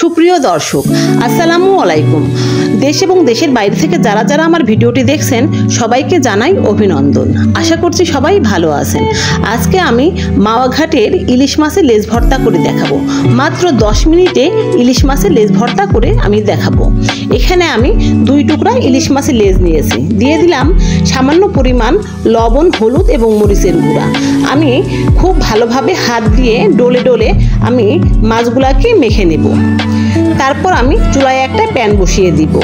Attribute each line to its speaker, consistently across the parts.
Speaker 1: সুপ্রিয় দর্শক, আসসালামু আলাইকুম। দেশ এবং দেশের বাইরে থেকে যারা যারা আমার ভিডিওটি দেখছেন সবাইকে জানাই অভিনন্দন। আশা করছি সবাই ভালো আছেন। আজকে আমি মাওয়া ঘাটের ইলিশ মাছের লেজ ভর্তা করে দেখাবো। মাত্র 10 মিনিটে ইলিশ মাছের লেজ ভর্তা করে আমি দেখাবো। এখানে আমি 2 টুকরা ইলিশ মাছের লেজ নিয়েছি, দিয়ে দিলাম সামান্য পরিমাণ লবণ, হলুদ এবং মরিচের গুঁড়া। আমি খুব ভালোভাবে হাত দিয়ে ডলে ডলে আমি মাছগুলাকে মেখে নেব। তারপর আমি চুলায় একটা প্যান বসিয়ে দিব,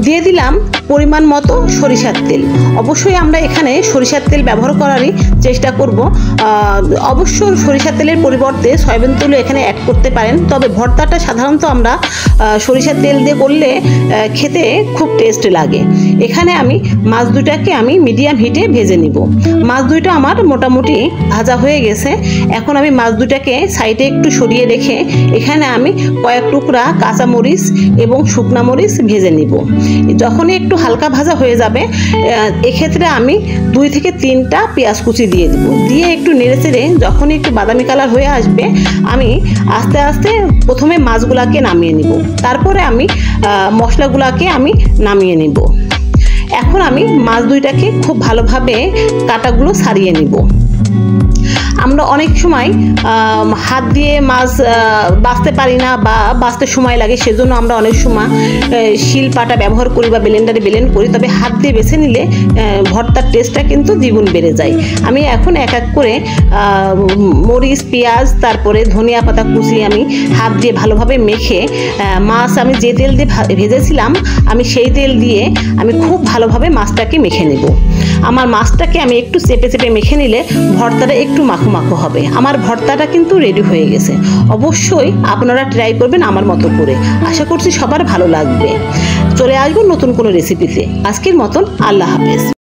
Speaker 1: দিয়ে দিলাম পরিমাণ মতো সরিষার তেল। অবশ্যই আমরা এখানে সরিষার তেল ব্যবহার করারই চেষ্টা করব। অবশ্য সরিষার তেলের পরিবর্তে সয়াবিন তেলও এখানে অ্যাড করতে পারেন, তবে ভর্তাটা সাধারণত আমরা সরিষার তেল দিয়ে করলে খেতে খুব টেস্ট লাগে। এখানে আমি মাছ দুটাকে আমি মিডিয়াম হিটে ভেজে নিব। মাছ দুটো আমার মোটামুটি ভাজা হয়ে গেছে। এখন আমি মাছ দুটাকে সাইডে একটু সরিয়ে রেখে এখানে আমি কয়েক টুকরা কাঁচামরিচ এবং শুকনা মরিচ ভেজে নিব। যখনই একটু হালকা ভাজা হয়ে যাবে এক্ষেত্রে আমি 2 থেকে 3টা পেঁয়াজ কুচি দিয়ে দেব। দিয়ে একটু নেড়েচেড়ে যখনই একটু বাদামি কালার হয়ে আসবে আমি আস্তে আস্তে প্রথমে মাছগুলাকে নামিয়ে নিব, তারপরে আমি মশলাগুলাকে আমি নামিয়ে নিব। এখন আমি মাছ দুইটাকে খুব ভালোভাবে কাঁটাগুলো ছাড়িয়ে নিব। আমরা অনেক সময় হাত দিয়ে মাছ বাছতে পারি না বা বাছতে সময় লাগে, সেজন্য আমরা অনেক সময় শিলপাটা ব্যবহার করি বা ব্লেন্ডারে ব্লেন্ড করি। তবে হাত দিয়ে বেছে নিলে ভর্তার টেস্টটা কিন্তু দ্বিগুণ বেড়ে যায়। আমি এখন এক এক করে মরিচ, পেঁয়াজ, তারপরে ধনিয়া পাতা কুচি আমি হাত দিয়ে ভালোভাবে মেখে মাছ আমি যে তেল দিয়ে ভেজেছিলাম আমি সেই তেল দিয়ে আমি খুব ভালোভাবে মাছটাকে মেখে নেব। আমার মাছটাকে আমি একটু চেপে চেপে মেখে নিলে ভর্তাটা একটু মাখো মাখো হবে। আমার ভর্তাটা কিন্তু রেডি হয়ে গেছে। অবশ্যই আপনারা ট্রাই করবেন আমার মতো করে। আশা করছি সবার ভালো লাগবে। চলে আসবো নতুন কোনো রেসিপিতে। আজকের মতন আল্লাহ হাফেজ।